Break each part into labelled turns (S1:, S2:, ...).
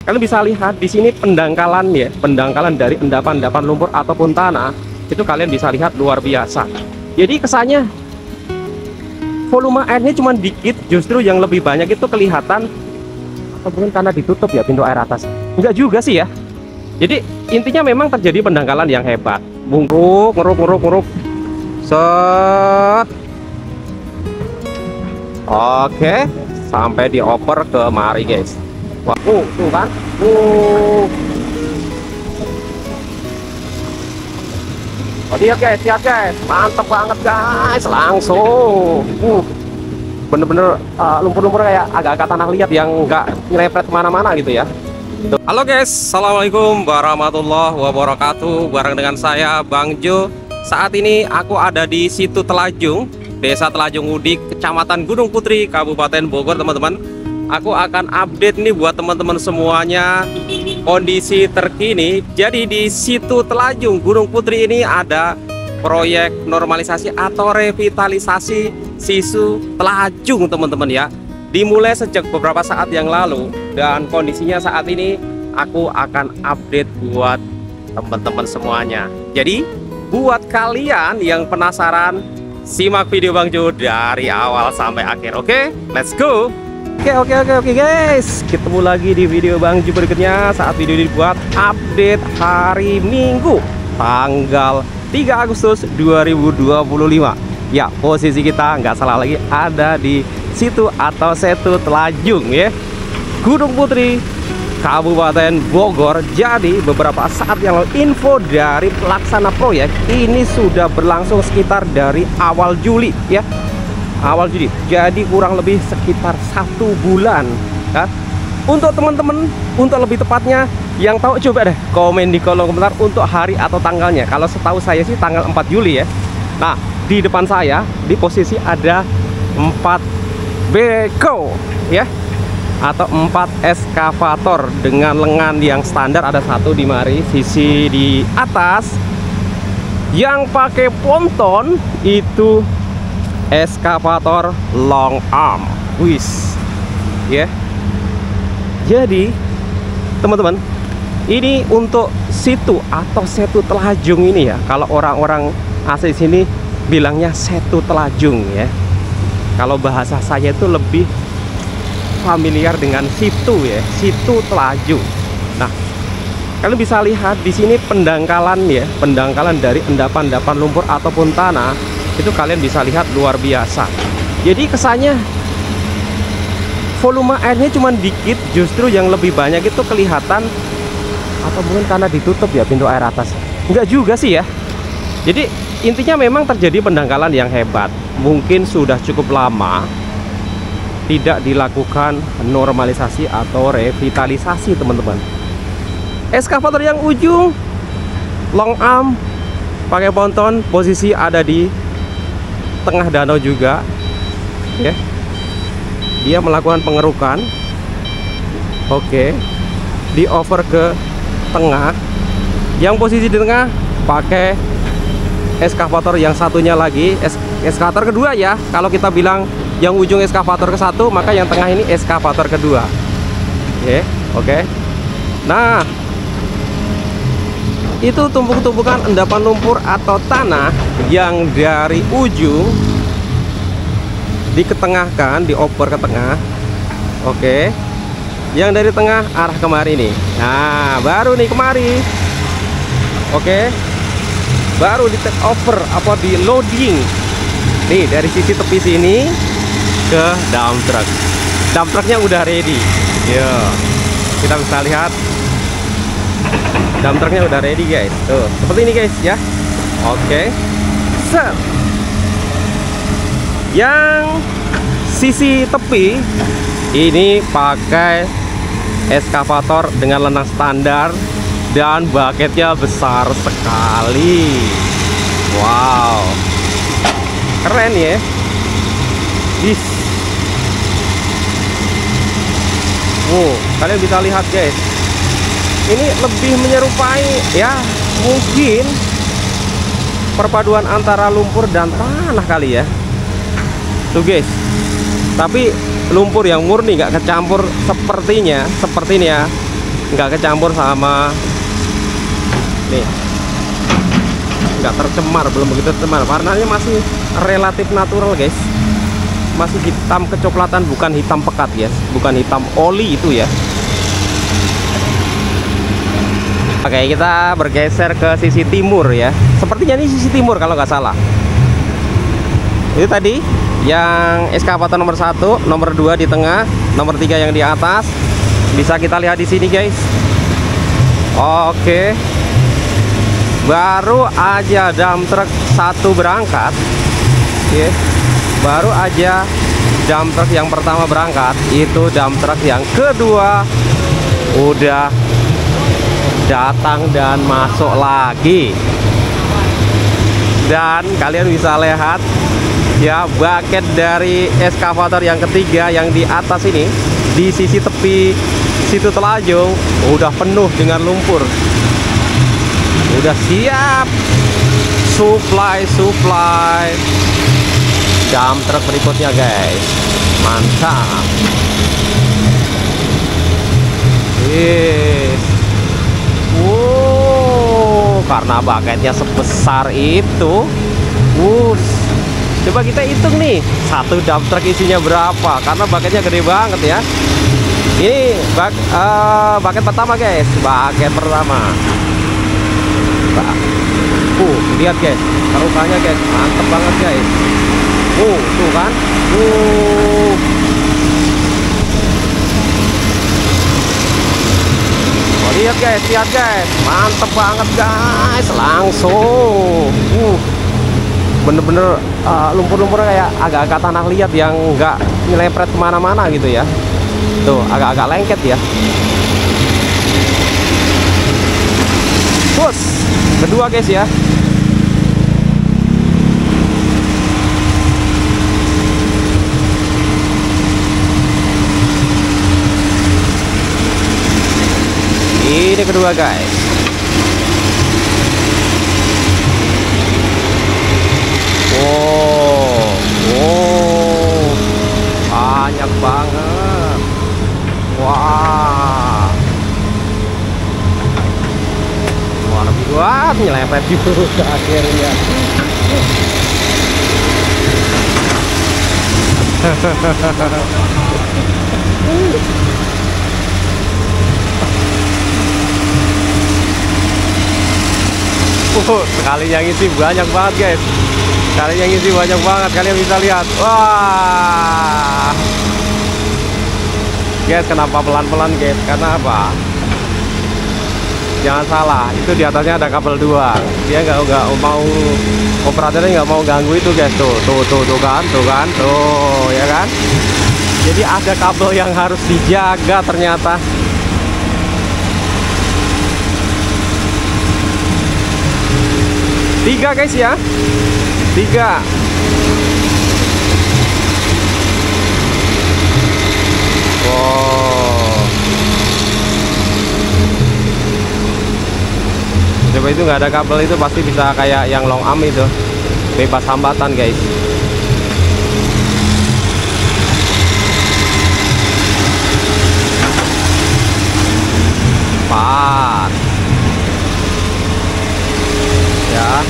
S1: Kalian bisa lihat di sini pendangkalan ya, pendangkalan dari endapan-endapan lumpur ataupun tanah itu kalian bisa lihat luar biasa. Jadi kesannya volume airnya cuma dikit, justru yang lebih banyak itu kelihatan. Atau mungkin karena ditutup ya pintu air atas? Enggak juga sih ya. Jadi intinya memang terjadi pendangkalan yang hebat. Ngeruk, ngeruk. Set. Oke, sampai dioper kemari guys. Wah, tuh kan. Oh, lihat guys, mantep banget guys, langsung. Bener-bener lumpur-lumpur kayak agak-agak tanah liat yang nggak nyerempet kemana-mana gitu ya. Halo guys, assalamualaikum warahmatullahi wabarakatuh. Bareng dengan saya Bang Jo. Saat ini aku ada di situ Telajung, Desa Telajung Udik, Kecamatan Gunung Putri, Kabupaten Bogor, teman-teman. Aku akan update nih buat teman-teman semuanya kondisi terkini. Jadi di situ Telajung Gunung Putri ini ada proyek normalisasi atau revitalisasi situ Telajung, teman-teman ya. Dimulai sejak beberapa saat yang lalu dan kondisinya saat ini aku akan update buat teman-teman semuanya. Jadi buat kalian yang penasaran, simak video Bang Jo dari awal sampai akhir. Oke, let's go. Oke guys, ketemu lagi di video Bang Jo berikutnya. Saat video ini dibuat update hari Minggu tanggal 3 Agustus 2025. Ya, posisi kita nggak salah lagi ada di situ atau Setu Telajung ya, Gunung Putri, Kabupaten Bogor. Jadi beberapa saat yang lalu info dari pelaksana proyek ini sudah berlangsung sekitar dari awal Juli ya, awal Juli. Jadi kurang lebih sekitar 1 bulan ya. Untuk teman-teman, untuk lebih tepatnya yang tahu coba deh komen di kolom komentar untuk hari atau tanggalnya. Kalau setahu saya sih tanggal 4 Juli ya. Nah, di depan saya di posisi ada 4 beko ya, atau 4 eskavator dengan lengan yang standar. Ada satu di mari sisi di atas yang pakai ponton, itu eskavator long arm wis ya. Jadi teman-teman, ini untuk situ atau Setu Telajung ini ya, kalau orang-orang asli sini bilangnya Setu Telajung ya. Kalau bahasa saya itu lebih familiar dengan situ ya, situ Telajung. Nah, kalian bisa lihat di sini pendangkalan ya, pendangkalan dari endapan-endapan lumpur ataupun tanah itu kalian bisa lihat luar biasa. Jadi kesannya volume airnya cuma dikit, justru yang lebih banyak itu kelihatan. Atau mungkin karena ditutup ya pintu air atas? Enggak juga sih ya. Jadi intinya memang terjadi pendangkalan yang hebat. Mungkin sudah cukup lama tidak dilakukan normalisasi atau revitalisasi, teman-teman. Eskavator yang ujung long arm pakai ponton, posisi ada di tengah danau juga ya. Dia melakukan pengerukan. Oke, di over ke tengah. Yang posisi di tengah pakai eskavator yang satunya lagi, eskavator kedua ya. Kalau kita bilang yang ujung eskavator ke satu, maka yang tengah ini eskavator kedua. Oke. Nah, itu tumpuk-tumpukan endapan lumpur atau tanah yang dari ujung diketengahkan, dioper ke tengah. Oke. Yang dari tengah arah kemari nih. Nah, baru nih kemari. Oke. Baru di take over apa di loading nih dari sisi tepi sini ke dump truck. Dump trucknya udah ready ya, kita bisa lihat dump trucknya udah ready guys, tuh seperti ini guys ya. Oke, set. Yang sisi tepi ini pakai eskavator dengan lenang standar dan baketnya besar sekali. Wow, keren ya. Kalian bisa lihat guys, ini lebih menyerupai ya, mungkin perpaduan antara lumpur dan tanah kali ya. Tuh guys, tapi lumpur yang murni, nggak kecampur sepertinya, seperti ini ya. nggak kecampur sama nih, nggak tercemar, belum begitu tercemar. Warnanya masih relatif natural guys, masih hitam kecoklatan, bukan hitam pekat guys, bukan hitam oli itu ya. Oke, kita bergeser ke sisi timur ya. Sepertinya ini sisi timur kalau nggak salah. Itu tadi yang eskavator nomor 1, nomor 2 di tengah, nomor 3 yang di atas. Bisa kita lihat di sini guys. Oke. Baru aja dump truck 1 berangkat. Oke. Baru aja dump truck yang pertama berangkat, itu dump truck yang kedua udah datang dan masuk lagi. Dan kalian bisa lihat ya, bucket dari eskavator yang ketiga yang di atas ini, di sisi tepi situ Telajung, udah penuh dengan lumpur, udah siap supply dump truck berikutnya guys. Mantap. Wow, karena bucketnya sebesar itu, coba kita hitung nih, satu dump truck isinya berapa, karena bucketnya gede banget ya. Ini bucket pertama guys, bucket pertama. Lihat guys, terusannya guys, mantep banget guys. Tuh kan, lihat guys, mantep banget guys, langsung. Bener-bener lumpur-lumpurnya kayak agak-agak tanah liat yang nggak nyelepret kemana-mana gitu ya. Tuh agak-agak lengket ya. Bus kedua guys ya. Ini kedua guys. Banyak banget. Wah, lebih kuat, nyelepet juga akhirnya. Sekali yang isi banyak banget guys, sekali yang isi banyak banget, kalian bisa lihat. Wah guys, kenapa pelan-pelan guys? Karena apa? Jangan salah, itu di atasnya ada kabel 2. Dia nggak mau, operatornya nggak mau ganggu itu guys. Tuh kan, ya kan. Jadi ada kabel yang harus dijaga ternyata. Tiga guys ya, 3. Coba itu nggak ada kabel itu pasti bisa kayak yang long arm itu, bebas hambatan guys. Pas ya.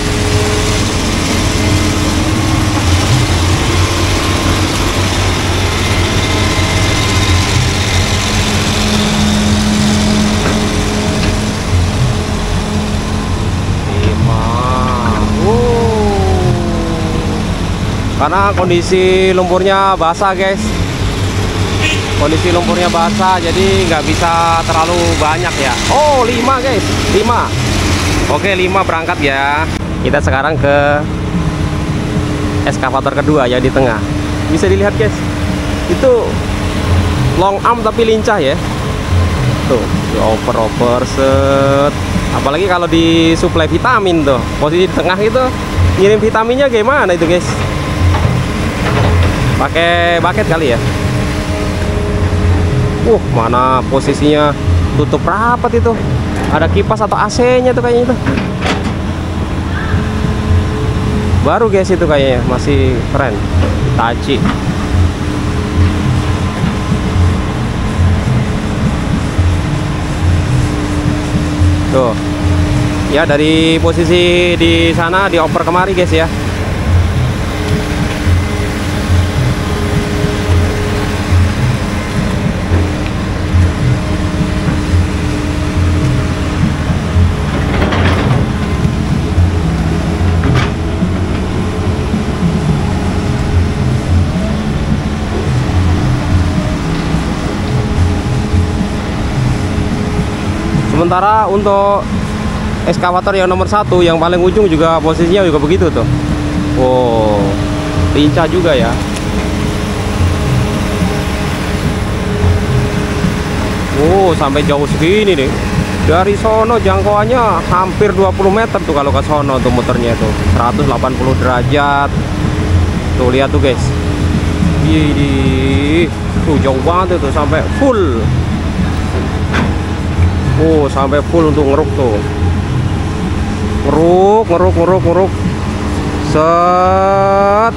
S1: Karena kondisi lumpurnya basah guys, kondisi lumpurnya basah, jadi nggak bisa terlalu banyak ya. 5 guys, 5. Oke, 5 berangkat ya. Kita sekarang ke eskavator kedua ya, di tengah. Bisa dilihat guys, itu long arm tapi lincah ya. Tuh, oper set. Apalagi kalau disuplai vitamin tuh, posisi di tengah itu ngirim vitaminnya gimana itu guys? Pakai bucket kali ya. Mana posisinya tutup rapat itu. Ada kipas atau AC-nya tuh kayaknya itu. Baru guys itu kayaknya, masih keren. Hitachi. Tuh. Ya, dari posisi di sana dioper kemari guys ya. Sementara untuk ekskavator yang nomor 1 yang paling ujung juga posisinya juga begitu tuh. Wow, lincah juga ya. Oh, sampai jauh segini nih. Dari sono jangkauannya hampir 20 meter tuh kalau ke sono tuh muternya itu 180 derajat. Tuh lihat tuh guys. Tuh jauh banget itu sampai full. Oh, sampai full untuk ngeruk tuh. Ngeruk. Set.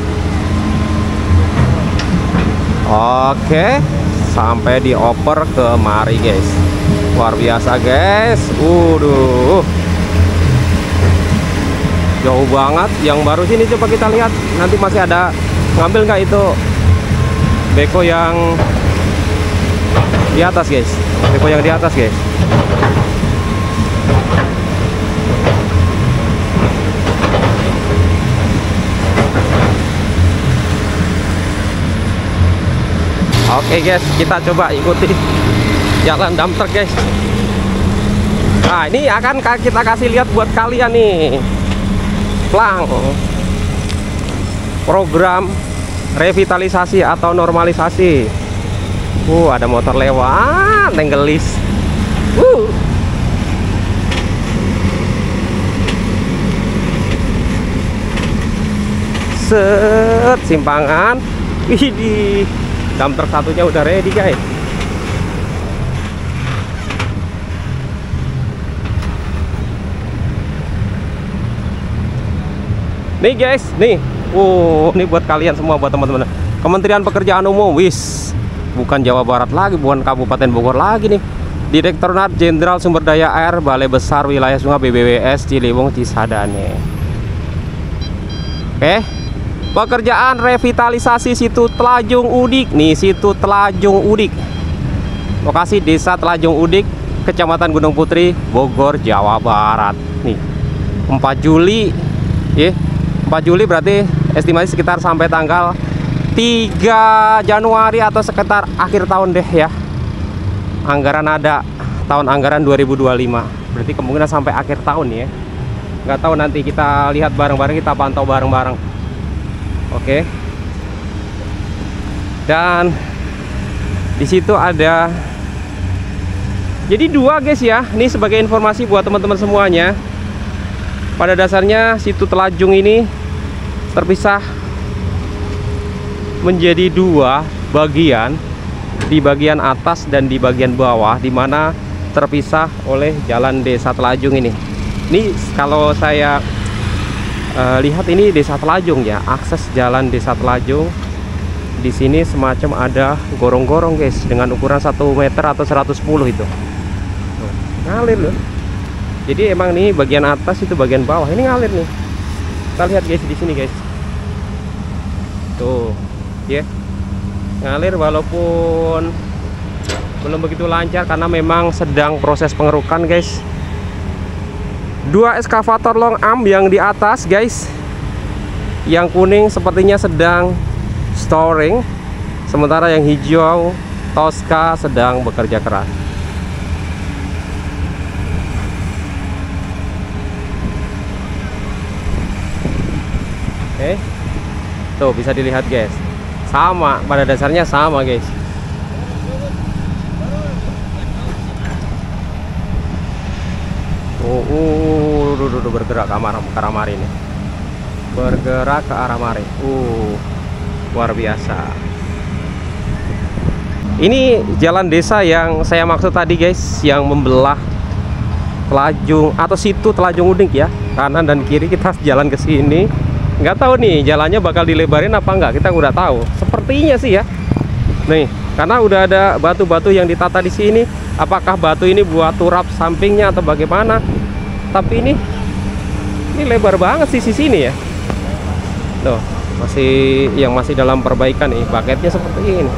S1: Oke, sampai dioper kemari guys. Luar biasa guys. Jauh banget. Yang baru sini coba kita lihat. Nanti masih ada, ngambil nggak itu beko yang di atas guys. Beko yang di atas guys. Oke guys, kita coba ikuti jalan dump truck guys. Nah, ini akan kita kasih lihat buat kalian nih, Plang, program revitalisasi atau normalisasi. Ada motor lewat, nenggelis. Set, simpangan. Widih, dump truck satunya udah ready guys. Nih guys, nih. Ini buat kalian semua, buat teman-teman. Kementerian Pekerjaan Umum, bukan Jawa Barat lagi, bukan Kabupaten Bogor lagi nih. Direktorat Jenderal Sumber Daya Air Balai Besar Wilayah Sungai BBWS Ciliwung Cisadane. Oke. Pekerjaan revitalisasi situ Telajung Udik. Nih, situ Telajung Udik. Lokasi Desa Telajung Udik, Kecamatan Gunung Putri, Bogor, Jawa Barat. Nih, 4 Juli. 4 Juli berarti estimasi sekitar sampai tanggal 3 Januari atau sekitar akhir tahun deh ya. Anggaran ada tahun anggaran 2025. Berarti kemungkinan sampai akhir tahun ya. Nggak tahu, nanti kita lihat bareng-bareng, kita pantau bareng-bareng. Oke. Dan di situ ada, jadi 2 guys ya. Ini sebagai informasi buat teman-teman semuanya. Pada dasarnya situ Telajung ini terpisah menjadi 2 bagian, di bagian atas dan di bagian bawah, dimana terpisah oleh jalan Desa Telajung ini. Ini kalau saya lihat ini Desa Telajung ya, akses jalan Desa Telajung. Di sini semacam ada gorong-gorong guys, dengan ukuran 1 meter atau 110 itu. Ngalir loh. Jadi emang nih bagian atas itu bagian bawah, ini ngalir nih. Kita lihat guys di sini guys. Tuh, ya. Ngalir walaupun belum begitu lancar karena memang sedang proses pengerukan guys. 2 ekskavator long arm yang di atas guys, yang kuning sepertinya sedang storing, sementara yang hijau Tosca sedang bekerja keras. Oke, tuh bisa dilihat guys, sama, pada dasarnya sama guys. Bergerak ke arah mari ini, bergerak ke arah mari. Luar biasa. Ini jalan desa yang saya maksud tadi guys, yang membelah Telajung atau situ Telajung Udik ya, kanan dan kiri. Kita jalan ke sini, nggak tahu nih jalannya bakal dilebarin apa enggak, kita udah tahu sepertinya sih ya. Nih Karena udah ada batu-batu yang ditata di sini. Apakah batu ini buat turap sampingnya atau bagaimana? Tapi ini lebar banget sisi sini ya. Tuh, masih dalam perbaikan nih. Paketnya seperti ini.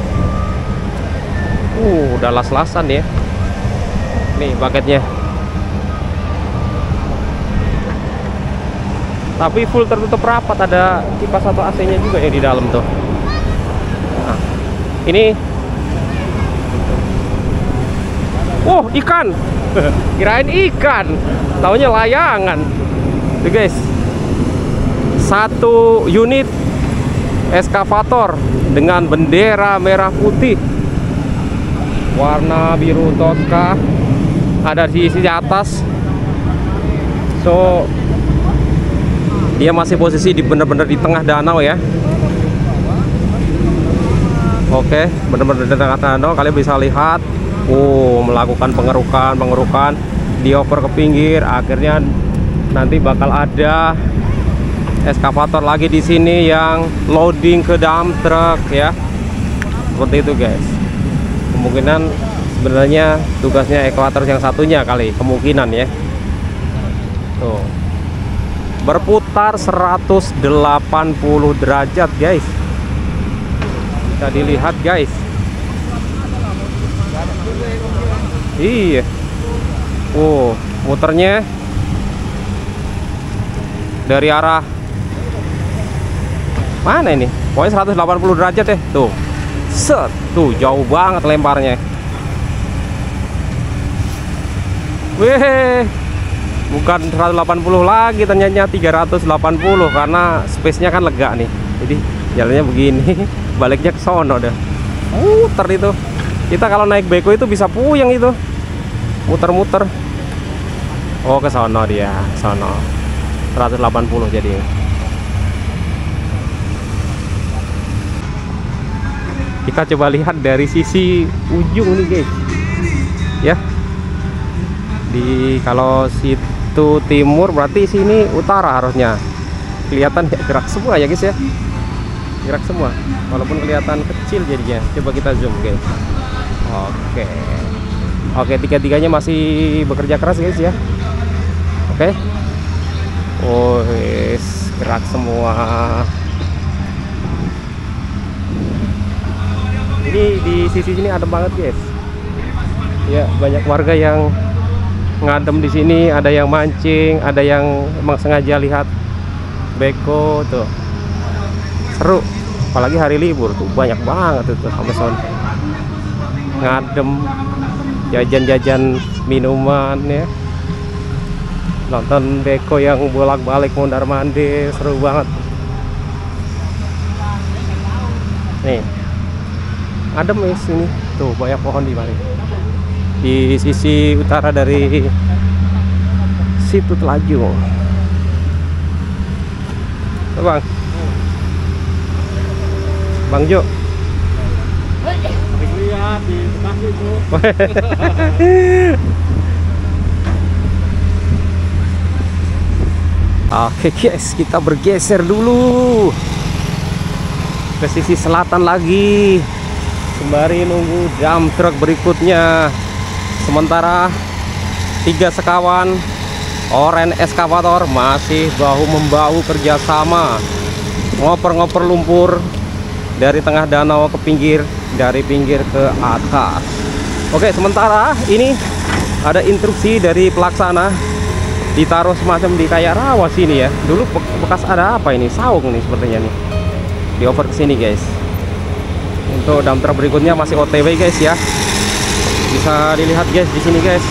S1: Udah las-lasan ya. Nih paketnya. Tapi full tertutup rapat, ada kipas atau AC-nya juga yang di dalam tuh. Nah, ini ikan. Kirain ikan, taunya layangan. Tuh guys, 1 unit eskavator dengan bendera merah putih warna biru Tosca ada di sisi atas. So dia masih posisi di bener-bener di tengah danau ya. Oke, bener-bener di tengah danau. Kalian bisa lihat, melakukan pengerukan, dioper ke pinggir. Akhirnya nanti bakal ada eskavator lagi di sini yang loading ke dump truck ya. Seperti itu guys. Kemungkinan sebenarnya tugasnya eskavator yang satunya kali, kemungkinan ya. Tuh. Berputar 180 derajat guys. Bisa dilihat guys. Iya. Muternya dari arah mana ini? Pokoknya 180 derajat ya. Tuh. Set. Tuh jauh banget lemparnya. Weh. Bukan 180 lagi, ternyata 380 karena space-nya kan lega nih. Jadi jalannya begini, baliknya ke sono dah. Muter itu. Kita kalau naik beko itu bisa puyeng itu. Muter-muter. Ke sono dia, sono. 180 jadi. Kita coba lihat dari sisi ujung nih, guys. Ya. Kalau situ timur berarti sini utara harusnya. Kelihatan ya, gerak semua ya guys ya. Gerak semua. Walaupun kelihatan kecil jadinya. Coba kita zoom guys. Oke, tiga-tiganya masih bekerja keras guys ya. Oke. Gerak semua. Ini di sisi sini adem banget guys. Ya, banyak warga yang ngadem di sini, ada yang mancing, ada yang emang sengaja lihat beko tuh. Seru, apalagi hari libur tuh banyak banget tuh sampai sono. Ngadem, jajan-jajan minuman ya. Nonton beko yang bolak-balik mondar-mandir, seru banget. Nih. Adem ya sini. Tuh banyak pohon di balik. Di sisi utara dari situ Telaju. Bang Jo. Lihat di kaki itu. Oke guys, kita bergeser dulu ke sisi selatan lagi sembari nunggu dump truck berikutnya. Sementara 3 sekawan Oren Eskavator masih bahu-membahu kerjasama ngoper-ngoper lumpur dari tengah danau ke pinggir, dari pinggir ke atas. Oke, sementara ini ada instruksi dari pelaksana, ditaruh semacam di kayak rawa sini ya. Dulu bekas ada apa ini? Saung nih sepertinya nih. Dioper ke sini guys. Untuk dump truck berikutnya masih OTW guys ya. Bisa dilihat guys di sini guys.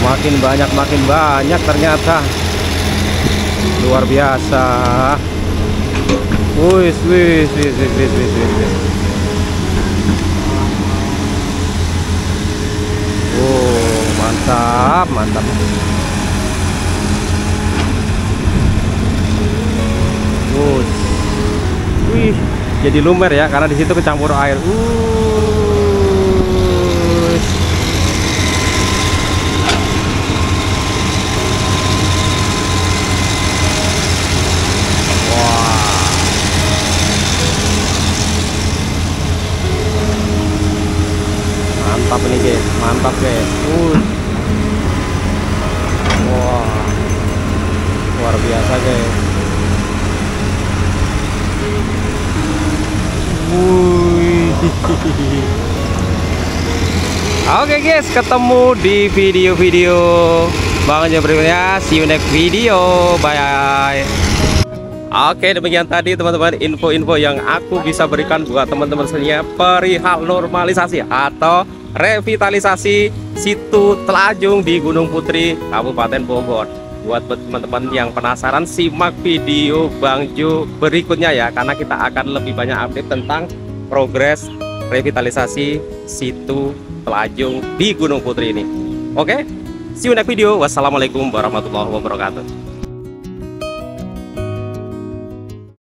S1: Makin banyak ternyata. Luar biasa. Wis. Mantap. Wih, jadi lumer ya karena di situ kecampur air. mantap ini guys, mantap guys. Wah, luar biasa guys. Oke guys, ketemu di video-video Bang Jo berikutnya. See you next video. Bye. Oke, demikian tadi teman-teman info-info yang aku bisa berikan buat teman-teman semuanya perihal normalisasi atau revitalisasi situ Telajung di Gunung Putri, Kabupaten Bogor. Buat teman-teman yang penasaran, simak video Bang Jo berikutnya ya, karena kita akan lebih banyak update tentang progres revitalisasi situ Telajung di Gunung Putri ini. Oke, see you next video. Wassalamualaikum warahmatullahi wabarakatuh.